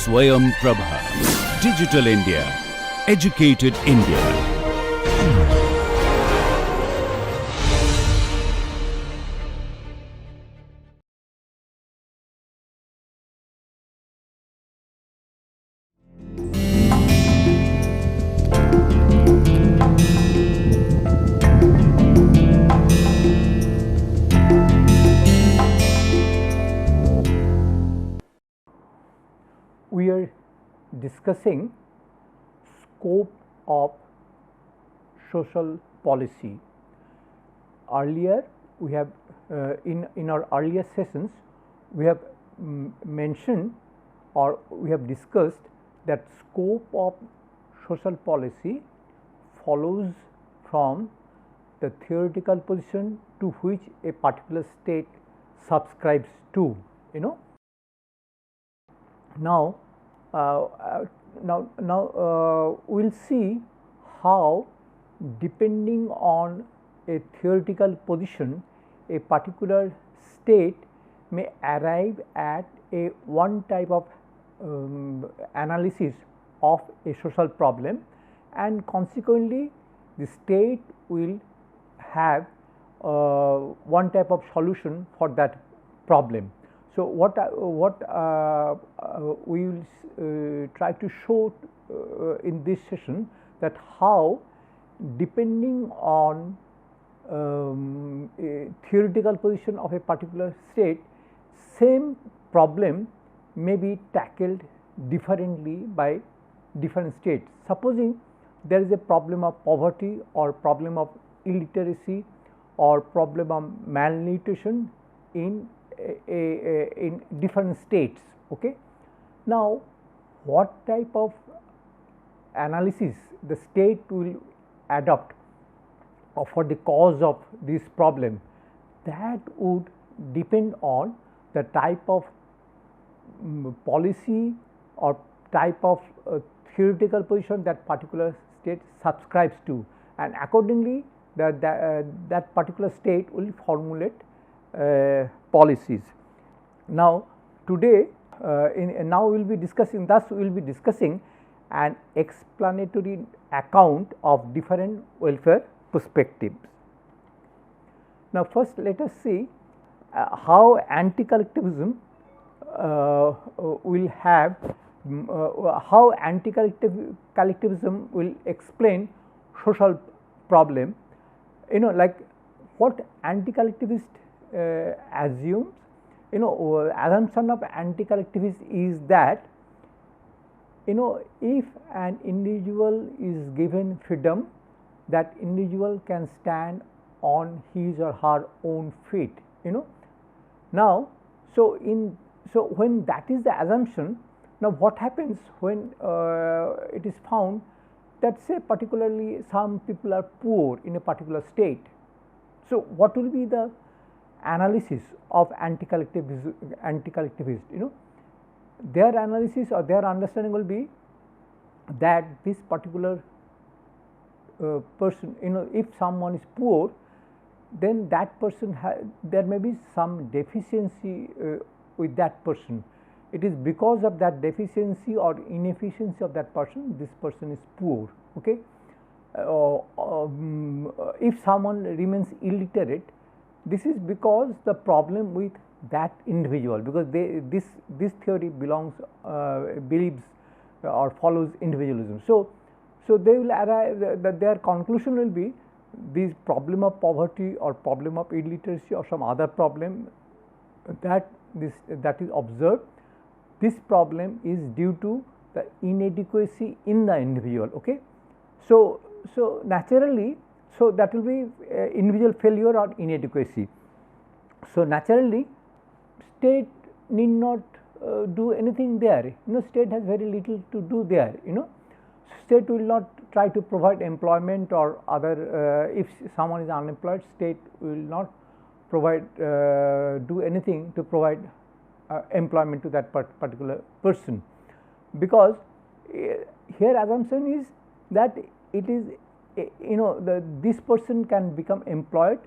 Swayam Prabha. Digital India. Educated India. We are discussing scope of social policy. Earlier, we have in our earlier sessions, we have mentioned or we have discussed that scope of social policy follows from the theoretical position to which a particular state subscribes to. Now, we'll see how, depending on a theoretical position, a particular state may arrive at a one type of analysis of a social problem, and consequently the state will have one type of solution for that problem. So, what we will try to show in this session, that how, depending on a theoretical position of a particular state, same problem may be tackled differently by different states. Supposing there is a problem of poverty or problem of illiteracy or problem of malnutrition in different states. Okay. Now, what type of analysis the state will adopt for the cause of this problem, that would depend on the type of policy or type of theoretical position that particular state subscribes to, and accordingly that particular state will formulate policies. Now, today now we will be discussing, thus we will be discussing an explanatory account of different welfare perspectives. Now, first let us see how anti-collectivism will have how anti-collectivism will explain social problem. Like what anti-collectivist assumes, assumption of anti-collectivist is that if an individual is given freedom, that individual can stand on his or her own feet. Now, so when that is the assumption, now what happens when it is found that, say, particularly some people are poor in a particular state. So, what will be the analysis of anti-collectivist? Their analysis or their understanding will be that this particular person, if someone is poor, then that person there may be some deficiency with that person. It is because of that deficiency or inefficiency of that person, this person is poor. Okay. If someone remains illiterate, this is because the problem with that individual, because this theory believes or follows individualism. So they will arrive that their conclusion will be this problem of poverty or problem of illiteracy or some other problem that is observed. This problem is due to the inadequacy in the individual. Okay. So naturally, so that will be individual failure or inadequacy. So naturally, state need not do anything there. State has very little to do there. State will not try to provide employment or other. If someone is unemployed, state will not provide do anything to provide employment to that particular person, because here assumption is that it is this person can become employed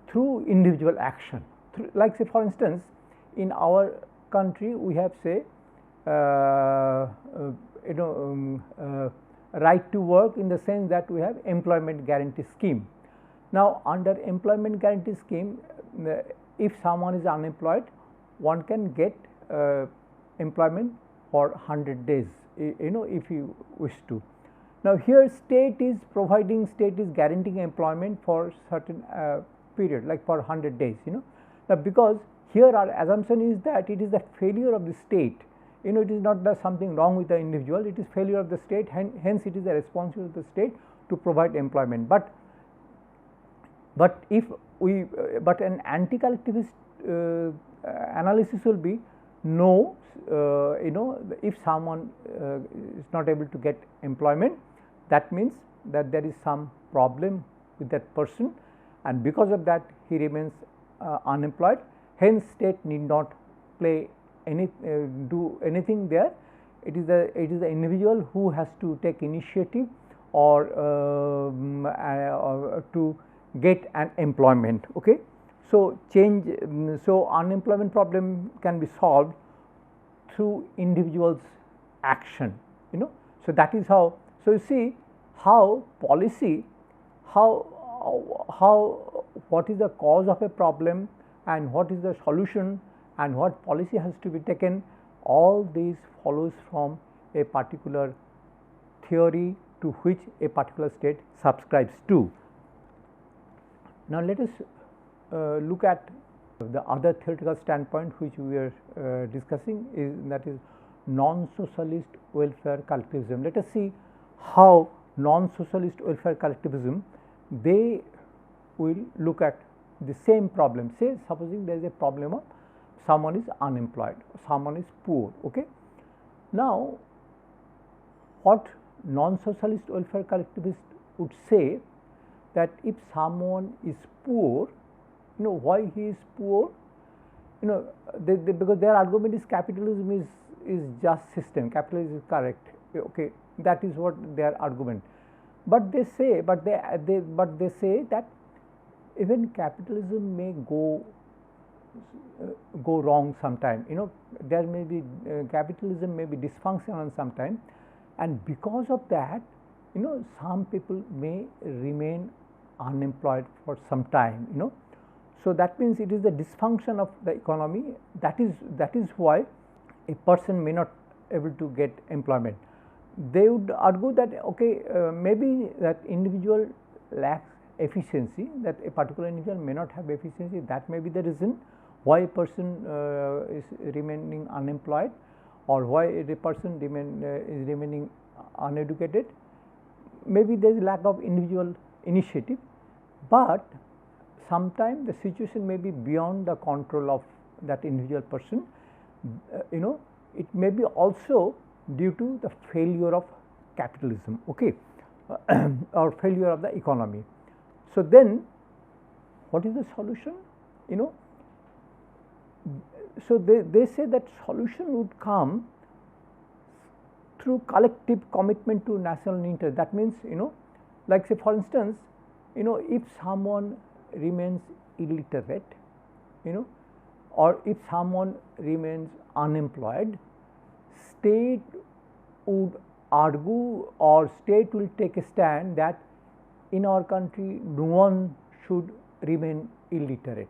through individual action. Like, say, for instance, in our country we have, say, right to work, in the sense that we have employment guarantee scheme. Now, under employment guarantee scheme, if someone is unemployed, one can get employment for 100 days, if you wish to. Now, here state is guaranteeing employment for certain period, like for 100 days, Now, because here our assumption is that it is the failure of the state, it is not that something wrong with the individual, it is failure of the state, hence it is the responsibility of the state to provide employment. But if we but an anti-collectivist analysis will be, no, if someone is not able to get employment, that means that there is some problem with that person, and because of that he remains unemployed. Hence, state need not play do anything there. It is the individual who has to take initiative or to get an employment. Okay. So, so unemployment problem can be solved through individuals' action, So, that is how. So, you see how policy, what is the cause of a problem and what is the solution and what policy has to be taken, all these follows from a particular theory to which a particular state subscribes to. Now, let us look at the other theoretical standpoint which we are discussing, that is non-socialist welfare collectivism. Let us see how non-socialist welfare collectivism, they will look at the same problem. Say, supposing there is a problem of someone is unemployed, someone is poor. Okay. Now, what non-socialist welfare collectivist would say, that if someone is poor, why he is poor? Because their argument is capitalism is just system, capitalism is correct. Okay, that is what their argument. But they say, they say that even capitalism may go wrong sometime. There may be capitalism may be dysfunctional sometime, and because of that, some people may remain unemployed for some time. So, that means it is the dysfunction of the economy, that is why a person may not able to get employment. They would argue that okay, maybe that individual lacks efficiency, that a particular individual may not have efficiency, that may be the reason why a person is remaining unemployed, or why a person is remaining uneducated. Maybe there is lack of individual initiative, but sometimes the situation may be beyond the control of that individual person. It may be also due to the failure of capitalism, okay, or failure of the economy. So, then what is the solution? So they say that solution would come through collective commitment to national interest. That means, like say for instance, if someone remains illiterate, or if someone remains unemployed, state would argue, or state will take a stand that in our country no one should remain illiterate.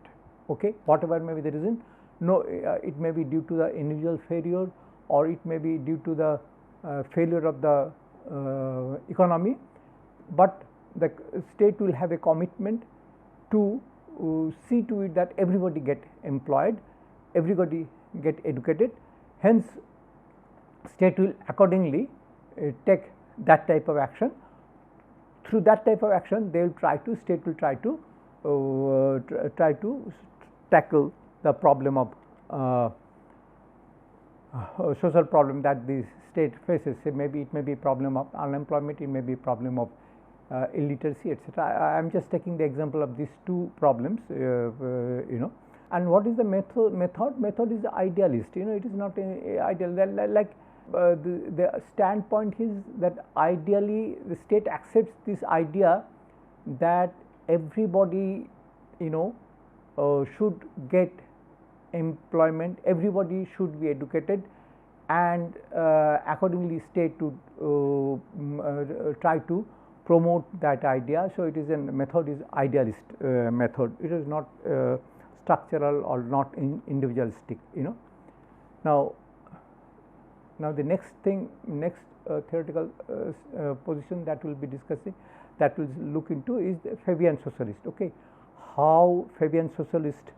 Okay, whatever may be the reason, it may be due to the individual failure, or it may be due to the failure of the economy, but the state will have a commitment to see to it that everybody get employed, everybody get educated. Hence, state will accordingly take that type of action. Through that type of action, they will state will try to tackle the problem of social problem that the state faces. Say maybe it may be a problem of unemployment, it may be a problem of illiteracy, etc. I am just taking the example of these two problems, And what is the method? Method is idealist. It is not ideal. Like the standpoint is that ideally the state accepts this idea that everybody, should get employment, everybody should be educated, and accordingly state to try to promote that idea. So, it is a method is idealist method, it is not structural or not individualistic, you know. Now the next theoretical position that we will be discussing, that we will look into, is the Fabian socialist. Okay, how Fabian socialist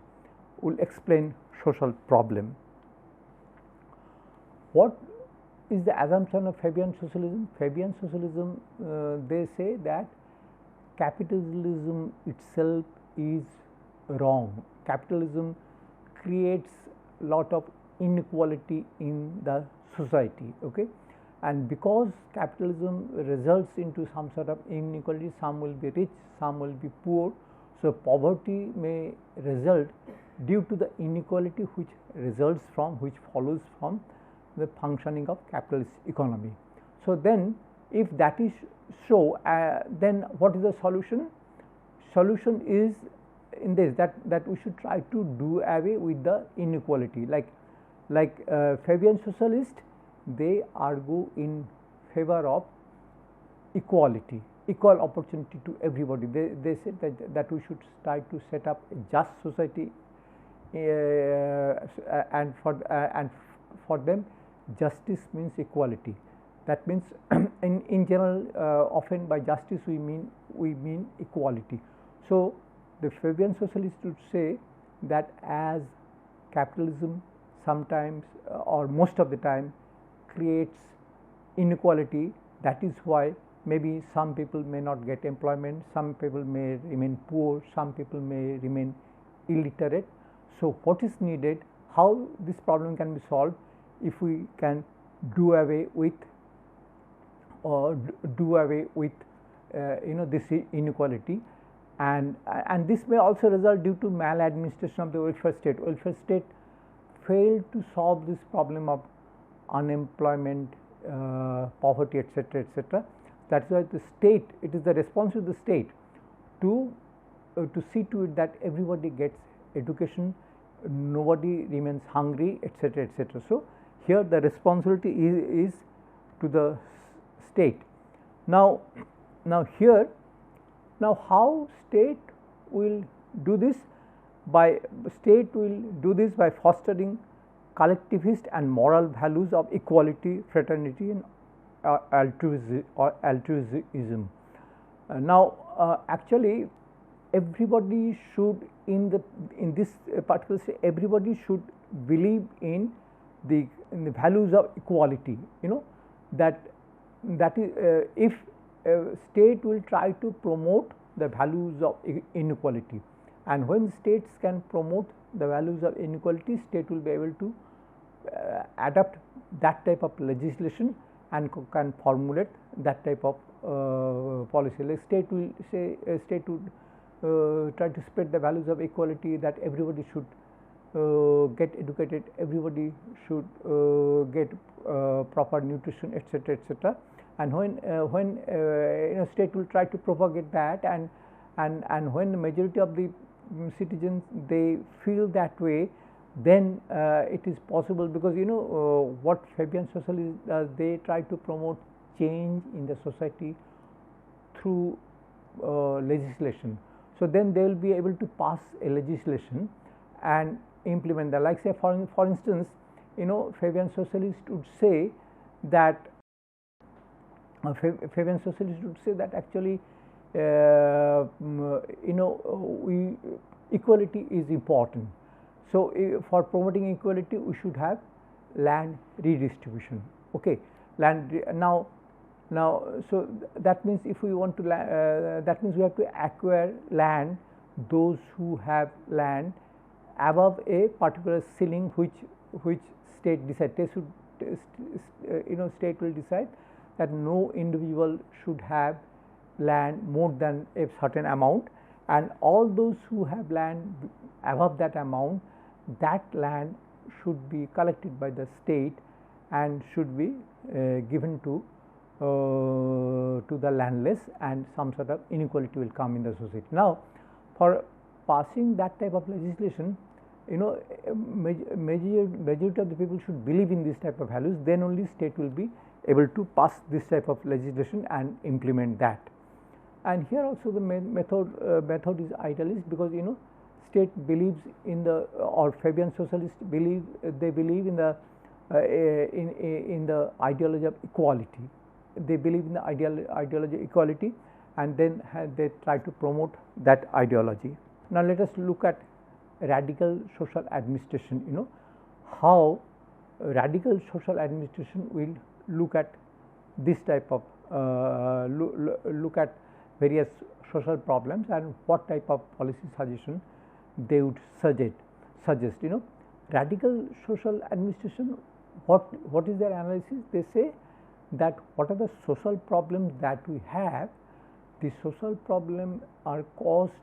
will explain social problem. What is the assumption of Fabian socialism? Fabian socialism, they say that capitalism itself is wrong. Capitalism creates lot of inequality in the society. Okay, and because capitalism results into some sort of inequality, some will be rich, some will be poor. So, poverty may result due to the inequality which follows from the functioning of capitalist economy. So, then if that is so, then what is the solution? Solution is in this, that we should try to do away with the inequality. Like Fabian socialist, they argue in favor of equality, equal opportunity to everybody. They said that we should try to set up a just society, and for them justice means equality. That means in general, often by justice we mean equality. So, the Fabian socialists would say that as capitalism sometimes or most of the time creates inequality, that is why maybe some people may not get employment, some people may remain poor, some people may remain illiterate. So, what is needed, how this problem can be solved, if we can do away with this inequality, and this may also result due to maladministration of the welfare state. Welfare state failed to solve this problem of unemployment, poverty, etc., etc. That is why the state, it is the responsibility of the state to see to it that everybody gets education, nobody remains hungry, etc., etc. So, here the responsibility is to the state. Now how state will do this? State will do this by fostering collectivist and moral values of equality, fraternity, and altruism. Actually, everybody should in this particular state, everybody should believe in the values of equality. You know, that is if state will try to promote the values of inequality, and when states can promote the values of inequality, state will be able to adapt that type of legislation and can formulate that type of policy. Like state will say, state would try to spread the values of equality, that everybody should get educated, everybody should get proper nutrition, etc., etc. And when state will try to propagate that, and when the majority of the citizens they feel that way, then it is possible, because what Fabian socialists does, they try to promote change in the society through legislation. So, then they will be able to pass a legislation and implement that. Like say for instance, Fabian socialists would say that actually equality is important. So, for promoting equality, we should have land redistribution. Okay, so that means if we want to that means we have to acquire land, those who have land above a particular ceiling which state decide. They should state will decide that no individual should have land more than a certain amount, and all those who have land above that amount, that land should be collected by the state and should be given to the landless, and some sort of inequality will come in the society. Now, for passing that type of legislation, majority of the people should believe in this type of values, then only state will be able to pass this type of legislation and implement that. And here also the method is idealist, because state believes in the, or Fabian socialists believe in the in the ideology of equality. They believe in the ideology of equality, and then they try to promote that ideology. Now let us look at radical social administration. How radical social administration will look at this type of look at various social problems, and what type of policy suggestion they would suggest. Radical social administration, what is their analysis? They say that what are the social problems that we have, the social problems are caused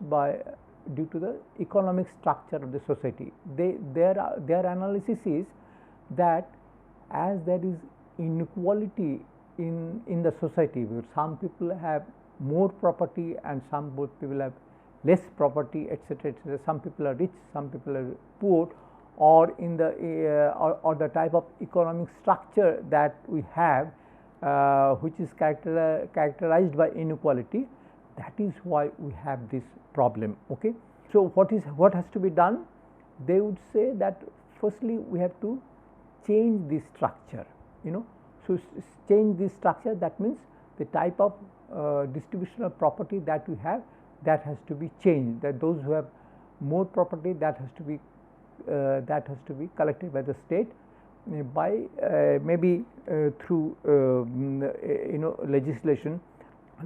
due to the economic structure of the society. Their analysis is that as there is inequality in the society, where some people have more property and some people have less property, etc., etc. Some people are rich, some people are poor, or in the or the type of economic structure that we have, which is characterized by inequality. That is why we have this problem. Okay. So what has to be done? They would say that firstly we have to change the structure. So change the structure, that means the type of distribution of property that we have, that has to be changed. That those who have more property, that has to be collected by the state by maybe through legislation,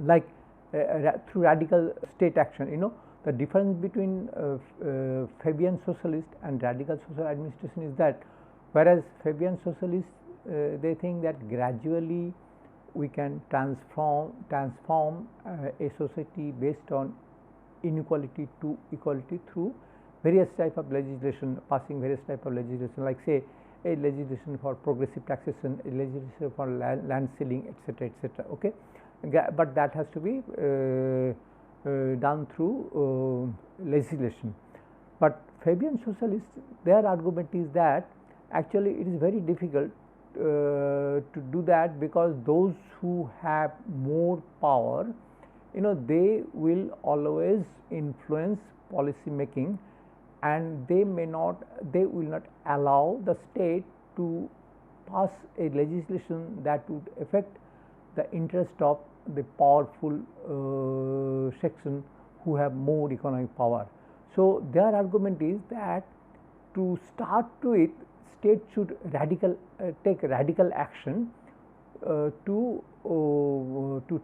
like through radical state action. The difference between Fabian socialist and radical social administration is that whereas Fabian socialists they think that gradually we can transform a society based on inequality to equality through various type of legislation, passing various type of legislation, like say a legislation for progressive taxation, a legislation for land ceiling, etc., etc. Okay, but that has to be done through legislation. But Fabian socialists, their argument is that actually it is very difficult to do that, because those who have more power, they will always influence policy making, and they will not allow the state to pass a legislation that would affect the interest of the powerful section who have more economic power. So their argument is that to start with, state should take radical action to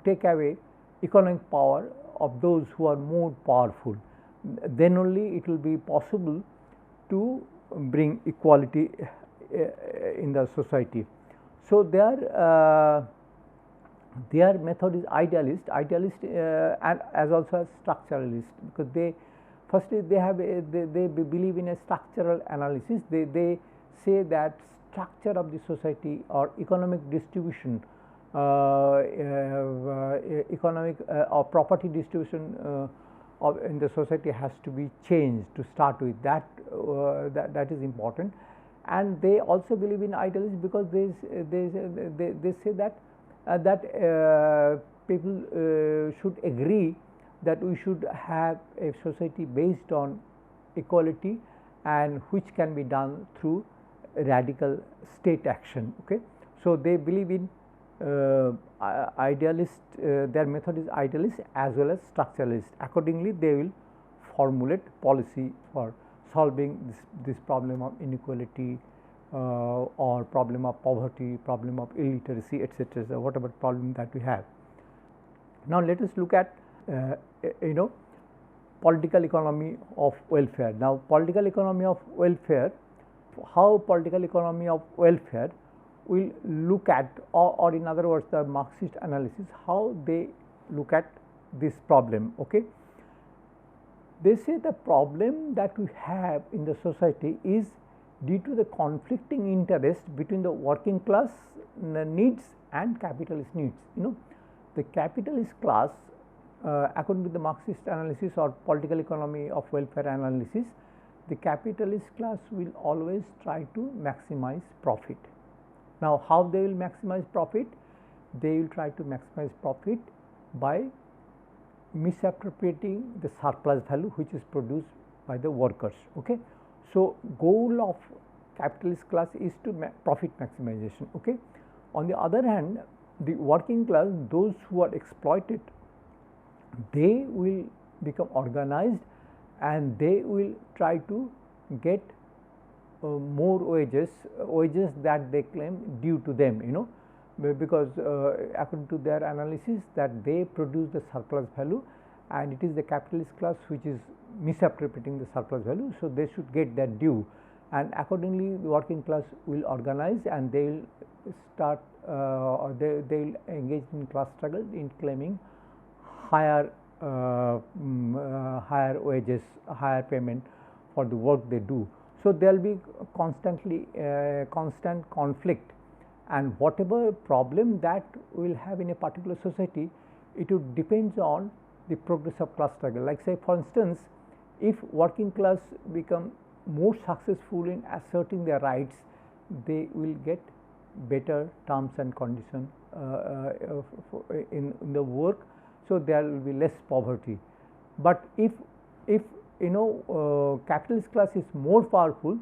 take away economic power of those who are more powerful. Then only it will be possible to bring equality in the society. So their method is idealist, and as also as structuralist, because they believe in a structural analysis. They say that structure of the society or economic distribution, economic or property distribution in the society has to be changed to start with. That is important. And they also believe in idealism, because they say that people should agree that we should have a society based on equality, and which can be done through radical state action. Okay. So they believe in idealist, their method is idealist as well as structuralist. Accordingly, they will formulate policy for solving this problem of inequality, or problem of poverty, problem of illiteracy, etc. So whatever problem that we have. Now let us look at political economy of welfare. Now political economy of welfare, how political economy of welfare will look at, or in other words the Marxist analysis, how they look at this problem. Okay. They say the problem that we have in the society is due to the conflicting interest between the working class needs and capitalist needs. The capitalist class, according to the Marxist analysis or political economy of welfare analysis, the capitalist class will always try to maximize profit. Now, how they will maximize profit? They will try to maximize profit by misappropriating the surplus value which is produced by the workers. Okay. So, goal of capitalist class is to profit maximization. Okay. On the other hand, the working class, those who are exploited, they will become organized and they will try to get more wages that they claim due to them, because according to their analysis that they produce the surplus value and it is the capitalist class which is misappropriating the surplus value. So, they should get their due, and accordingly the working class will organize and they will start or they will engage in class struggle in claiming higher higher wages, higher payment for the work they do. So, there will be constant conflict, and whatever problem that will have in a particular society, it would depends on the progress of class struggle. Like say for instance, if working class become more successful in asserting their rights, they will get better terms and conditions in the work. So, there will be less poverty. But if capitalist class is more powerful,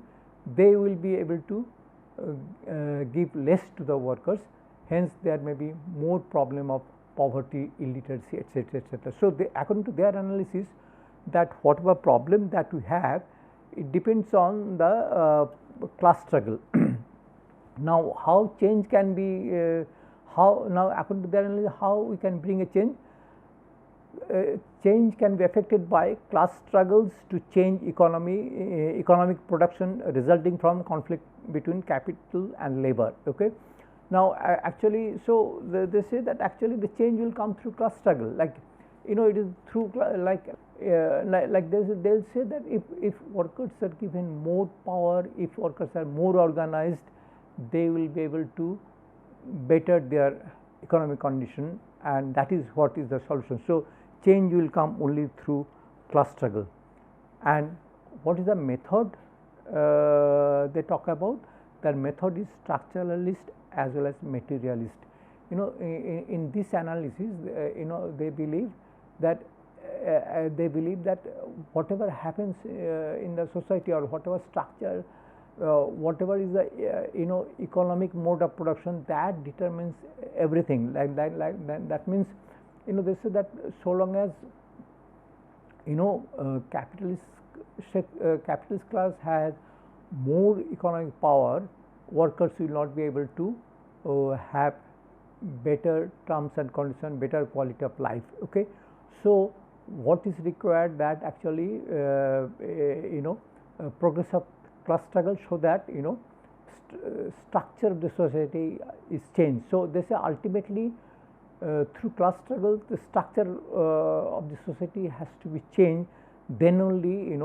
they will be able to give less to the workers, hence there may be more problem of poverty, illiteracy, etc., etc. So, according to their analysis, that whatever problem that we have, it depends on the class struggle. Now, how change can be according to their analysis, how we can bring a change? Change can be affected by class struggles to change economic production resulting from conflict between capital and labor. Okay. Now, actually, so they say that actually the change will come through class struggle, like it is through like they will say that if workers are given more power, if workers are more organized, they will be able to better their economic condition, and that is what is the solution. So, change will come only through class struggle. And what is the method they talk about? Their method is structuralist as well as materialist. In this analysis, they believe that whatever happens in the society or whatever structure, whatever is the economic mode of production, that determines everything. That means they say that so long as capitalist class has more economic power, workers will not be able to have better terms and conditions, better quality of life. Okay. So, what is required that actually progress of class struggle, so that structure of the society is changed. So, they say ultimately through class struggle the structure of the society has to be changed, then only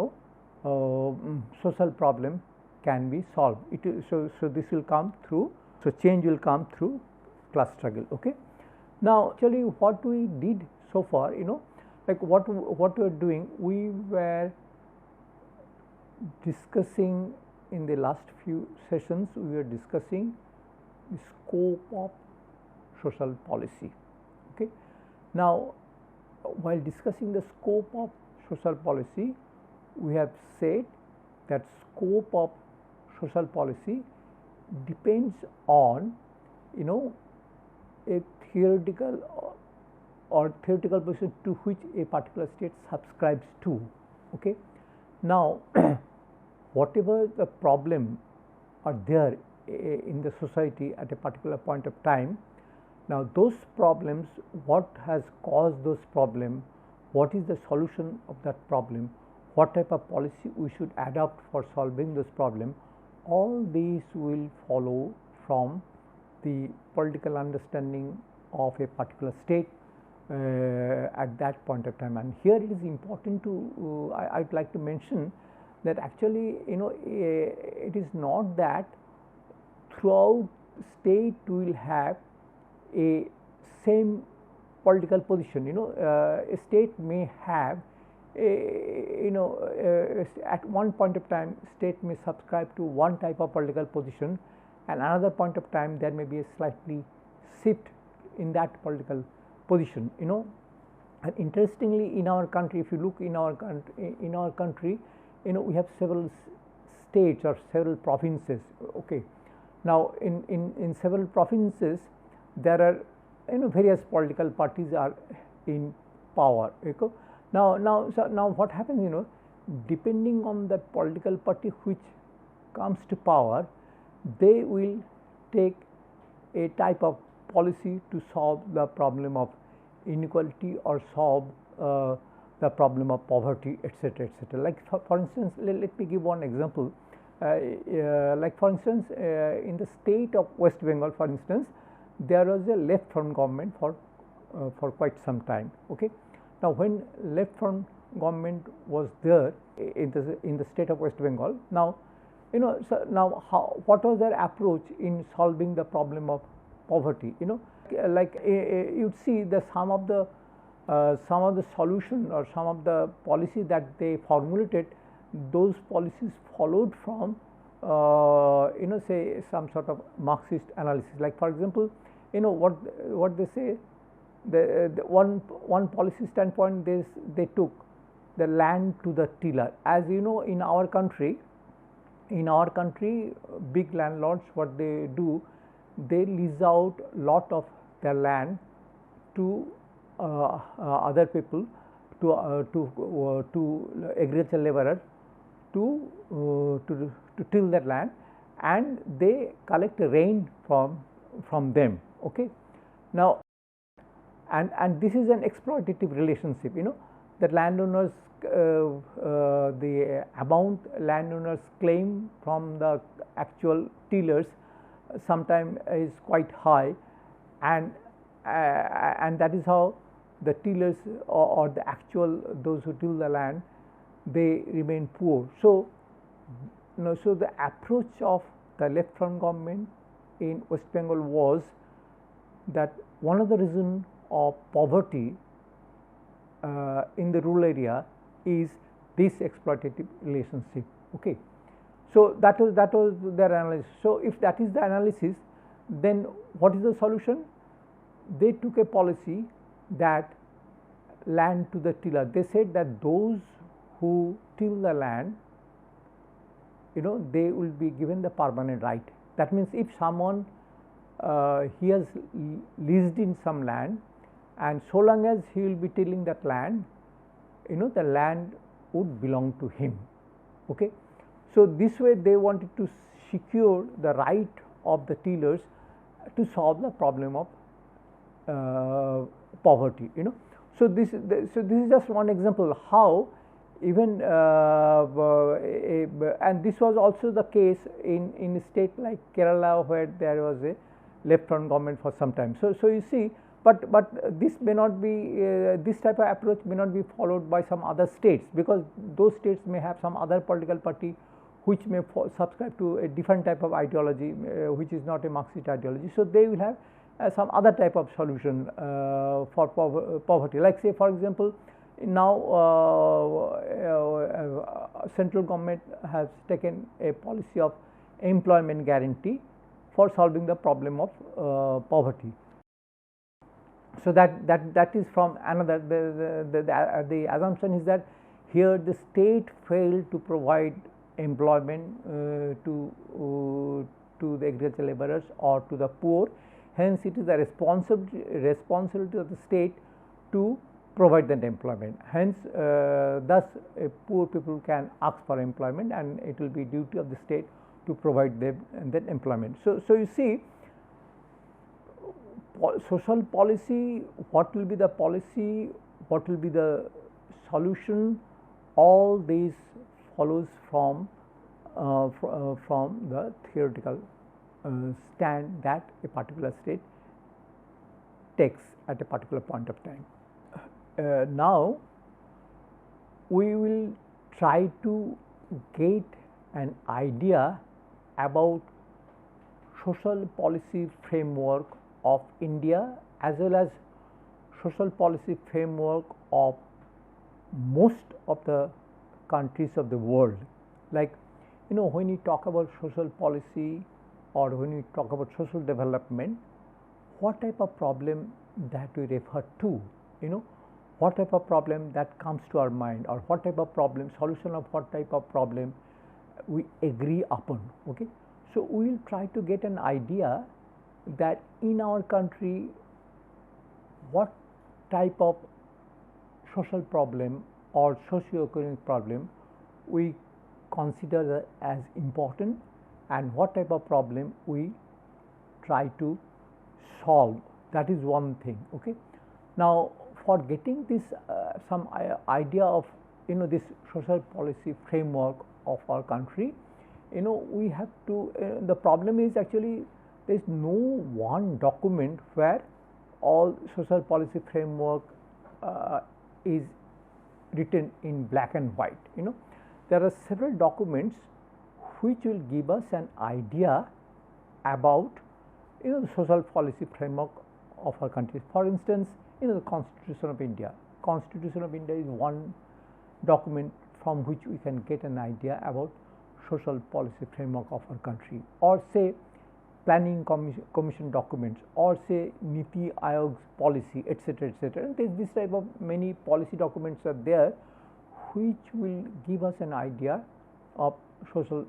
social problem can be solved. So this will come through, so change will come through class struggle. Okay. Now, actually what we did so far, like what we are doing, we were discussing in the last few sessions, we were discussing the scope of social policy. Okay. Now, while discussing the scope of social policy, we have said that scope of social policy depends on a theoretical position to which a particular state subscribes to. Okay. Now, whatever the problem are there in the society at a particular point of time, now those problems, what has caused those problems, what is the solution of that problem, what type of policy we should adopt for solving this problem, all these will follow from the political understanding of a particular state at that point of time. And here it is important to I would like to mention that actually it is not that throughout state will have a same political position. A state may have at one point of time state may subscribe to one type of political position, and another point of time there may be a slightly shift in that political position. And interestingly, in our country, if you look in our country, we have several states or several provinces. Okay, now in several provinces there are various political parties are in power. Okay? Now what happens, depending on the political party which comes to power, they will take a type of policy to solve the problem of inequality or solve the problem of poverty, etc., etc. Like for instance, let me give one example. Like for instance, in the state of West Bengal, for instance, there was a left front government for quite some time. Okay, now when left front government was there in the state of West Bengal, now what was their approach in solving the problem of poverty? Like you'd see that some of the solution or some of the policies that they formulated, those policies followed from say some sort of Marxist analysis. Like for example, what they say, the one policy standpoint, they took the land to the tiller. As you know, in our country, big landlords, what they do, they lease out lot of their land to other people, to agricultural laborers to till that land, and they collect rain from them. Okay, now and this is an exploitative relationship. The landowners, the amount landowners claim from the actual tillers sometimes is quite high, and that is how the tillers or the actual those who till the land, they remain poor. So so the approach of the left front government in West Bengal was that one of the reasons of poverty in the rural area is this exploitative relationship. Okay, so that was their analysis. So if that is the analysis, then what is the solution? They took a policy that land to the tiller. They said that those who till the land, they will be given the permanent right. That means if someone he has leased in some land, and so long as he will be tilling that land, the land would belong to him. Okay, so this way they wanted to secure the right of the tillers to solve the problem of poverty. So this is just one example how even and this was also the case in a state like Kerala, where there was a left front government for some time. So you see, but this may not be this type of approach may not be followed by some other states, because those states may have some other political party which may subscribe to a different type of ideology, which is not a Marxist ideology. So they will have some other type of solution for poverty. Like say for example, now central government has taken a policy of employment guarantee for solving the problem of poverty. So that is from another, the assumption is that here the state failed to provide employment to the agricultural laborers or to the poor. Hence it is the responsibility of the state to provide that employment. Hence thus poor people can ask for employment, and it will be duty of the state to provide them that employment. So you see, social policy, what will be the policy, what will be the solution, all these follows from the theoretical stand that a particular state takes at a particular point of time. Now we will try to get an idea about social policy framework of India as well as social policy framework of most of the countries of the world. Like, when you talk about social policy or when you talk about social development, what type of problem that we refer to, what type of problem that comes to our mind, or what type of problem, solution of what type of problem we agree upon. Okay, so we will try to get an idea that in our country what type of social problem or socio-economic problem we consider as important, and what type of problem we try to solve. That is one thing. Okay, now for getting this some idea of this social policy framework of our country, we have to the problem is actually there is no one document where all social policy framework is written in black and white. There are several documents which will give us an idea about the social policy framework of our country. For instance, the Constitution of India. Constitution of India is one document from which we can get an idea about social policy framework of our country, or say planning commission documents, or say Niti Aayog's policy, etc., etc. And this type of many policy documents are there which will give us an idea of social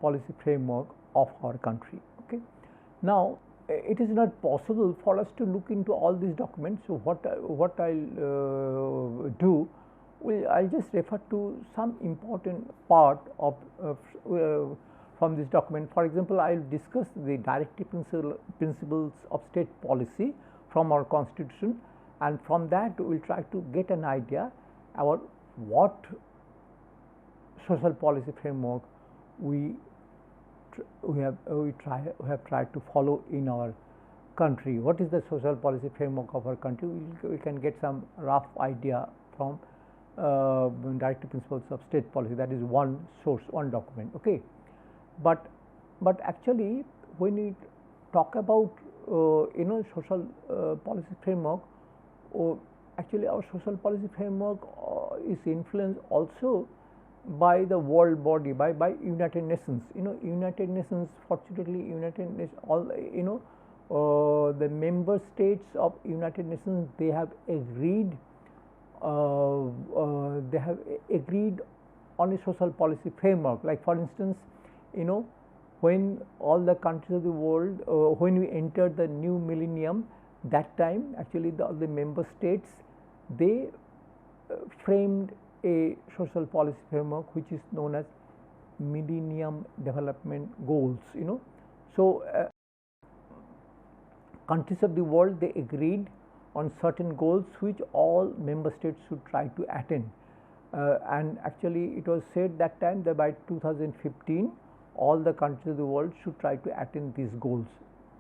policy framework of our country. Okay. Now, it is not possible for us to look into all these documents. So, what I'll do, I'll just refer to some important part of from this document. For example, I will discuss the directive principles of state policy from our constitution, and from that we will try to get an idea about what social policy framework we have tried to follow in our country. What is the social policy framework of our country? We can get some rough idea from directive principles of state policy. That is one source, one document. Okay, but actually when we talk about social policy framework, actually our social policy framework is influenced also by the world body, by United Nations. United Nations, fortunately United Nations, all the member states of United Nations, they have agreed on a social policy framework. Like for instance, when all the countries of the world, when we entered the new millennium, that time actually the member states, they framed a social policy framework which is known as Millennium Development Goals. So countries of the world, they agreed on certain goals which all member states should try to attain, and actually it was said that time that by 2015 all the countries of the world should try to attain these goals.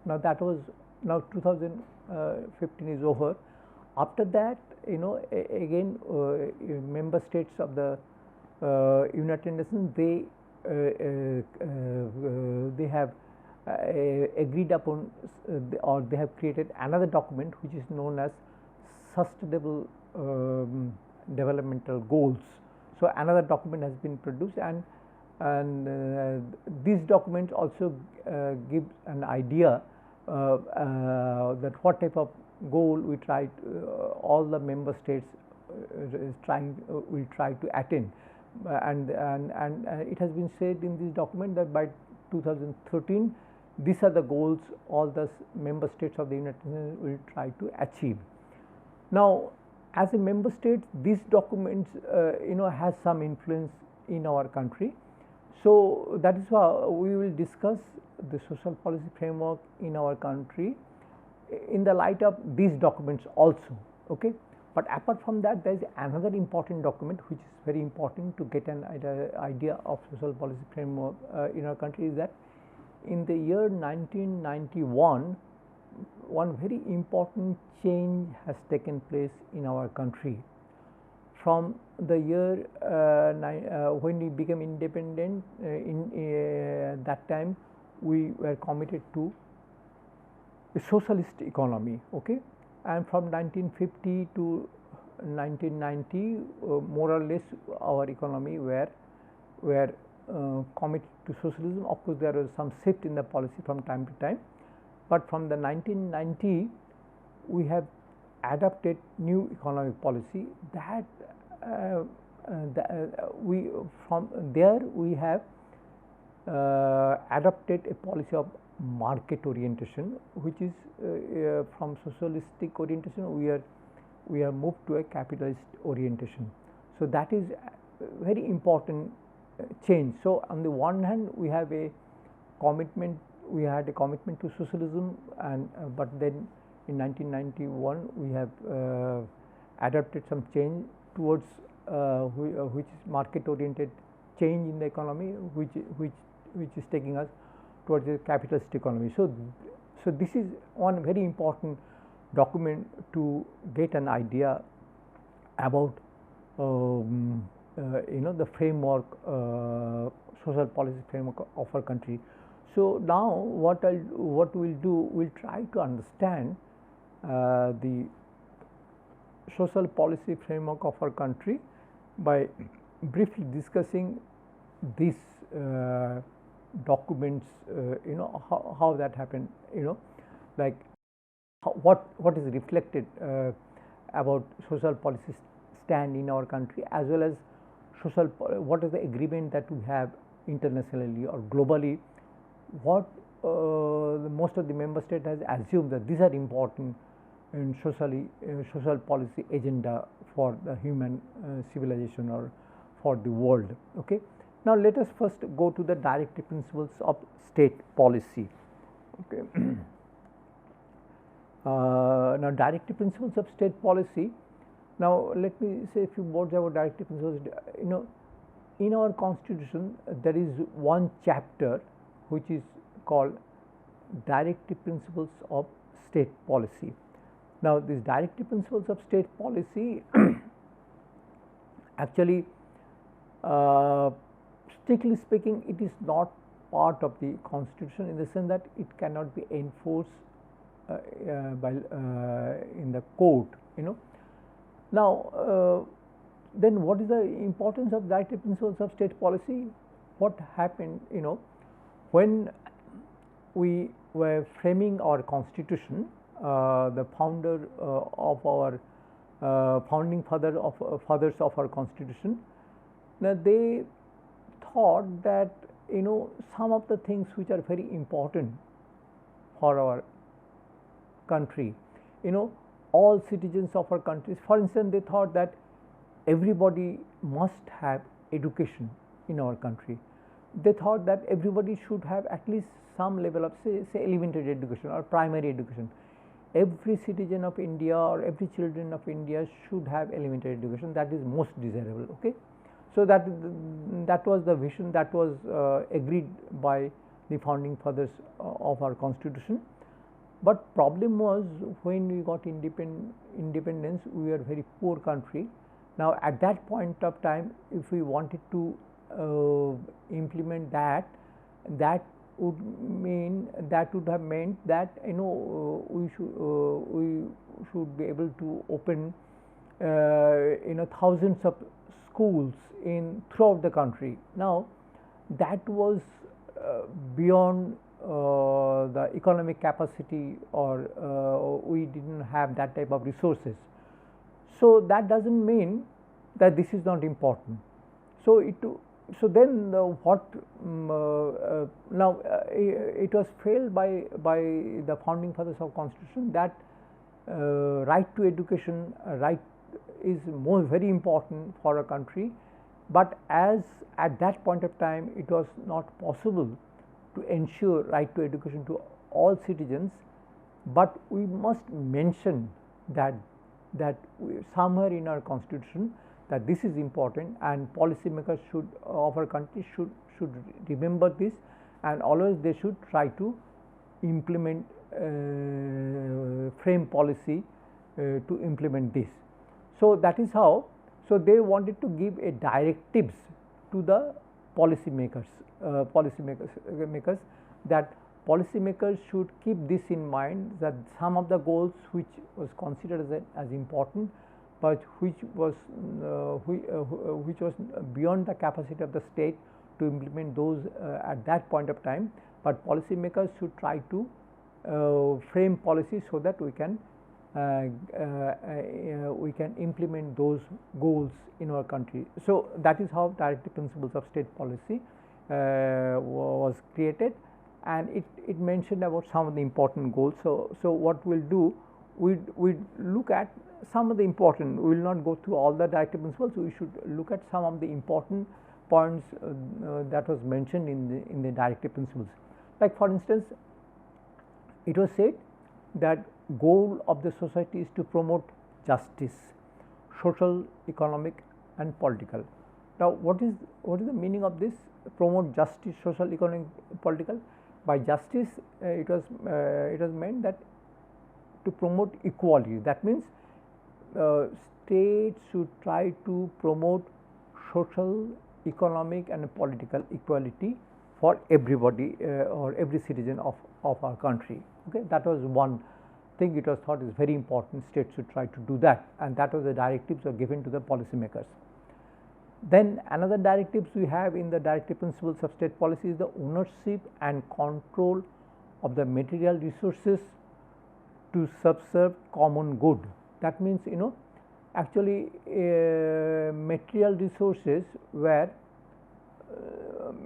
Now 2015 is over. After that, again member states of the United Nations, they have agreed upon or they have created another document which is known as Sustainable Developmental Goals. So another document has been produced, and these documents also give an idea that what type of goal we try all the member states will try to attain, and it has been said in this document that by 2013 these are the goals all the member states of the United Nations will try to achieve. Now, as a member state, these documents has some influence in our country. So that is why we will discuss the social policy framework in our country in the light of these documents also. Okay, but apart from that, there is another important document which is very important to get an idea of social policy framework in our country, is that in the year 1991 one very important change has taken place in our country. From the year when we became independent, in that time we were committed to a socialist economy. Okay, and from 1950 to 1990, more or less our economy were committed to socialism. Of course, there was some shift in the policy from time to time, but from the 1990 we have adopted new economic policy that we from there we have adopted a policy of market orientation, which is from socialistic orientation we are moved to a capitalist orientation. So that is a very important change. So on the one hand we have a commitment, we had a commitment to socialism, and but then in 1991 we have adopted some change towards which is market oriented change in the economy, which is taking us towards a capitalist economy. So this is one very important document to get an idea about the framework, social policy framework of our country. So now what we'll do, we'll try to understand the social policy framework of our country by briefly discussing these documents, how that happened, like what is reflected about social policy stand in our country, as well as what is the agreement that we have internationally or globally, what most of the member state has assumed that these are important in social policy agenda for the human civilization or for the world. Okay. Now let us first go to the directive principles of state policy. Okay. Now directive principles of state policy. Now let me say a few words about directive principles. In our constitution there is one chapter which is called Directive Principles of State Policy. Now these Directive Principles of State Policy actually, strictly speaking, it is not part of the constitution, in the sense that it cannot be enforced by in the court. Now then what is the importance of Directive Principles of State Policy? What happened, when we were framing our constitution, the founder of our founding fathers of our constitution, now they thought that some of the things which are very important for our country, all citizens of our country, for instance, they thought that everybody must have education in our country. They thought that everybody should have at least some level of say elementary education or primary education. Every citizen of India or every children of India should have elementary education. That is most desirable. Okay. So that was the vision that was agreed by the founding fathers of our constitution. But problem was, when we got independence, we were a very poor country. Now at that point of time, if we wanted to implement that would have meant that we should be able to open thousands of schools throughout the country. Now that was beyond the economic capacity, or we didn't have that type of resources. So that doesn't mean that this is not important. So then what now it was failed by the founding fathers of constitution that right to education is very important for a country, but as at that point of time it was not possible to ensure right to education to all citizens, but we must mention that somewhere in our constitution that this is important, and policymakers of our country should remember this, and always they should try to implement frame policy to implement this. So that is how. So they wanted to give a directives to the policymakers that policymakers should keep this in mind, that some of the goals which was considered as important but which was beyond the capacity of the state to implement those at that point of time. But policymakers should try to frame policies so that we can implement those goals in our country. So that is how directive principles of state policy was created, and it mentioned about some of the important goals. So what we'll do, we look at some of the important. We will not go through all the directive principles. We should look at some of the important points that was mentioned in the directive principles. Like for instance, it was said that goal of the society is to promote justice, social, economic and political. Now what is the meaning of this? Promote justice, social, economic, political. By justice it was meant that to promote equality. That means states should try to promote social, economic and political equality for everybody or every citizen of our country. Okay, that was one thing it was thought is very important. States should try to do that, and that was the directives were given to the policymakers. Then another directives we have in the directive principles of state policy is the ownership and control of the material resources to subserve common good. That means actually material resources were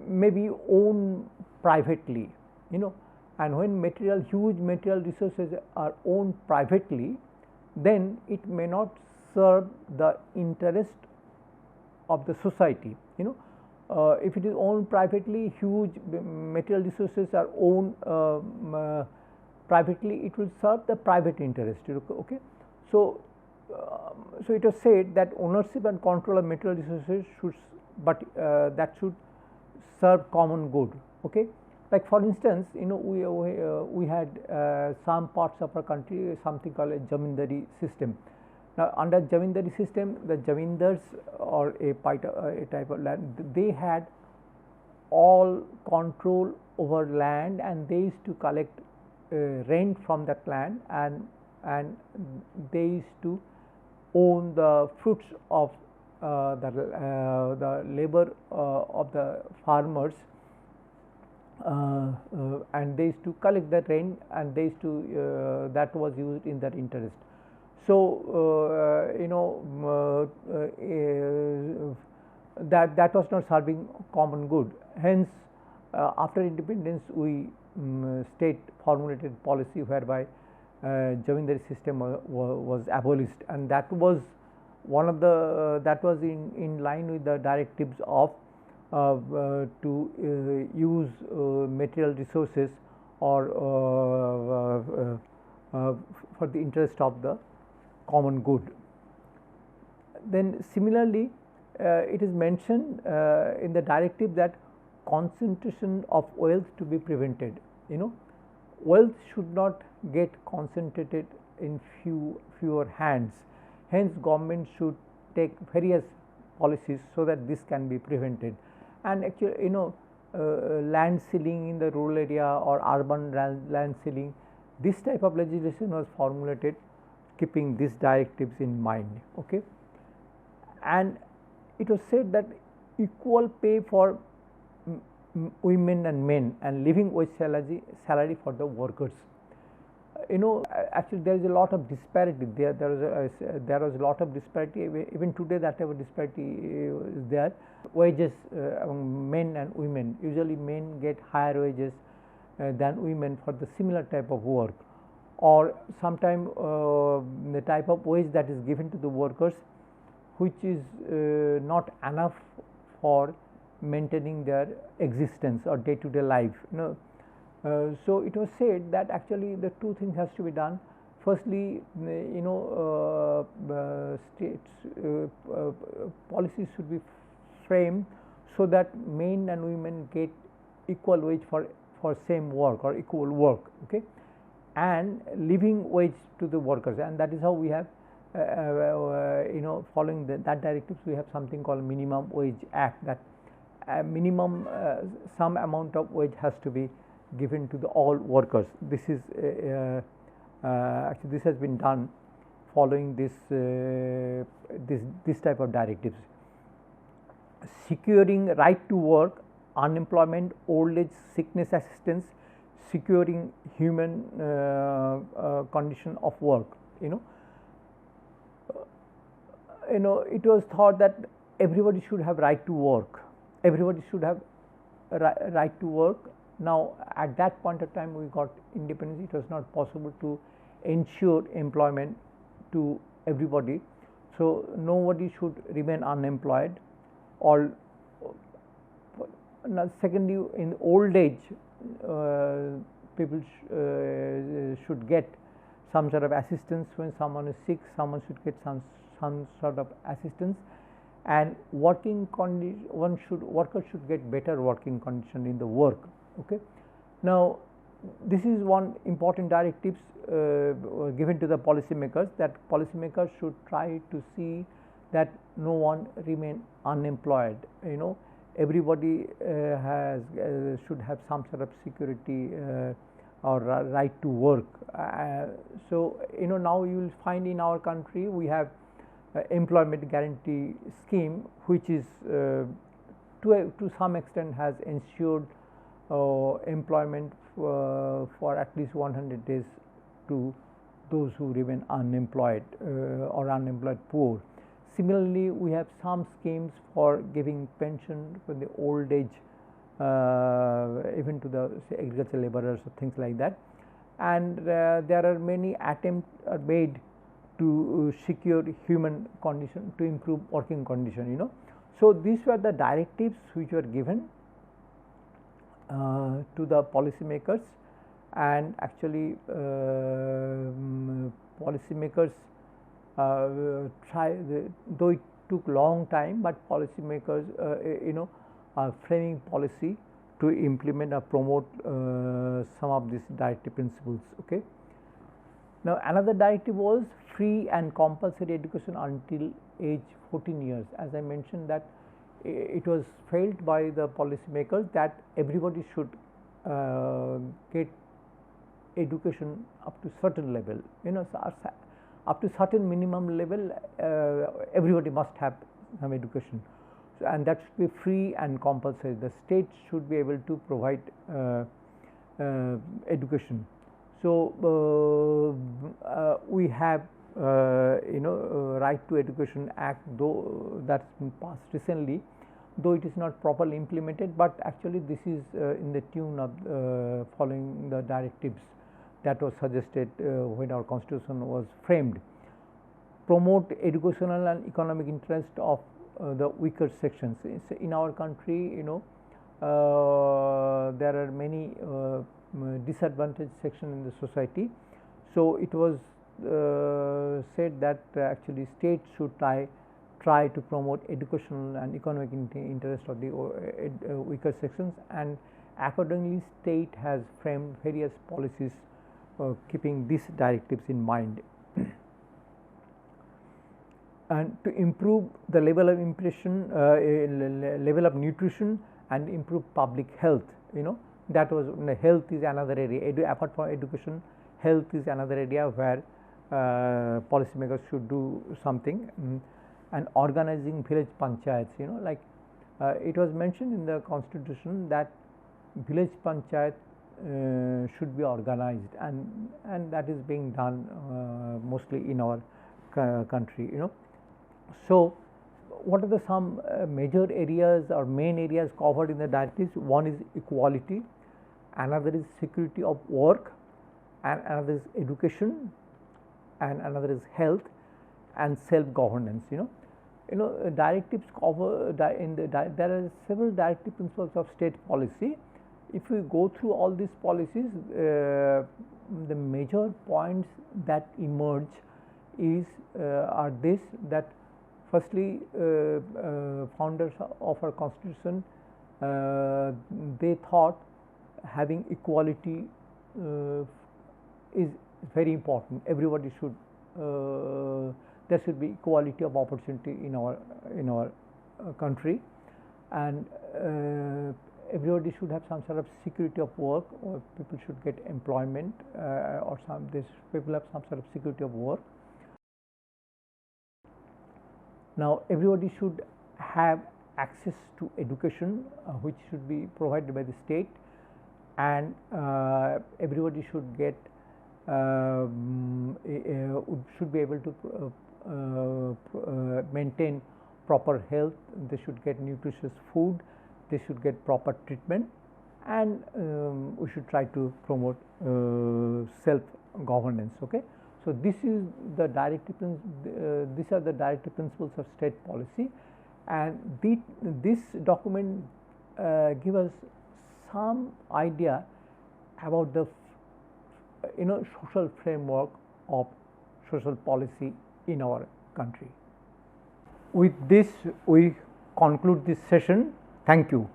maybe owned privately, and when huge material resources are owned privately, then it may not serve the interest of the society. If it is owned privately, huge material resources are owned privately, it will serve the private interest. Okay, so it was said that ownership and control of material resources should, that should serve common good. Okay, like for instance, we had some parts of our country something called a zamindari system. Now under zamindari system, the zamindars or a type of land, they had all control over land, and they used to collect rent from that land, and they used to own the fruits of the labor of the farmers, and they used to collect that rent, and they used to that was used in their interest. So that was not serving common good. Hence after independence we state formulated policy whereby zamindari system was abolished, and that was one of the that was in line with the directives of to use material resources or for the interest of the common good. Then similarly it is mentioned in the directive that concentration of wealth to be prevented. Wealth should not get concentrated in fewer hands. Hence government should take various policies so that this can be prevented. And actually land ceiling in the rural area or urban land ceiling, this type of legislation was formulated keeping these directives in mind. Okay, and it was said that equal pay for women and men and living wage salary for the workers. Actually there is a lot of disparity there. There was a lot of disparity. Even today that type of disparity is there. Wages among men and women, usually men get higher wages than women for the similar type of work, or sometimes the type of wage that is given to the workers which is not enough for maintaining their existence or day to day life. So it was said that actually the two things has to be done. Firstly, states policies should be framed so that men and women get equal wage for same work or equal work. Okay, and living wage to the workers, and that is how we have following that directives, we have something called Minimum Wage Act, that minimum some amount of wage has to be given to all workers. This is actually this has been done following this type of directives. Securing right to work, unemployment, old age, sickness assistance, securing human condition of work. It was thought that everybody should have right to work. Everybody should have right to work. Now, at that point of time, we got independence. It was not possible to ensure employment to everybody. So, nobody should remain unemployed. Or secondly, in old age, people should get some sort of assistance. When someone is sick, someone should get some sort of assistance. And working condition, workers should get better working condition in the work. Okay. Now, this is one important directives given to the policymakers, that policymakers should try to see that no one remain unemployed. Everybody should have some sort of security or right to work. So now you will find in our country we have employment guarantee scheme, which is to some extent has ensured employment for at least 100 days to those who remain unemployed or unemployed poor. Similarly, we have some schemes for giving pension for the old age, even to the agricultural laborers or things like that. And there are many attempts made to secure human condition, to improve working condition. So these were the directives which were given to the policymakers, and actually policymakers though it took long time, but policymakers are framing policy to implement or promote some of these directive principles. Okay. Now, another directive was free and compulsory education until age 14 years. As I mentioned, that it was felt by the policymakers that everybody should get education up to certain level. Up to certain minimum level, everybody must have some education. So, and that should be free and compulsory. The state should be able to provide education. So, we have Right to Education Act, though that's been passed recently, though it is not properly implemented, but actually this is in the tune of following the directives that was suggested when our constitution was framed. Promote educational and economic interest of the weaker sections. In our country, there are many disadvantaged sections in the society. So it was said that actually states should try to promote educational and economic interest of the weaker sections, and accordingly state has framed various policies keeping these directives in mind. And to improve the level of level of nutrition and improve public health, that was health is another area. Apart from education, health is another area where policymakers should do something. And organizing village panchayats, like it was mentioned in the constitution that village panchayat should be organized, and that is being done mostly in our country. So, what are the some major areas or main areas covered in the directives? One is equality, another is security of work, and another is education, and another is health and self-governance. Directives cover there are several directive principles of state policy. If we go through all these policies, the major points that emerge are this, that firstly, founders of our constitution, they thought having equality is very important. Everybody should there should be equality of opportunity in our country, and everybody should have some sort of security of work, or people should get employment, or people have some sort of security of work. Now, everybody should have access to education, which should be provided by the state, and everybody should get should be able to maintain proper health. They should get nutritious food, they should get proper treatment, and we should try to promote self governance. Okay. So, this is the these are the directive principles of state policy, and this document give us some idea about the social framework of social policy in our country. With this, we conclude this session. Thank you.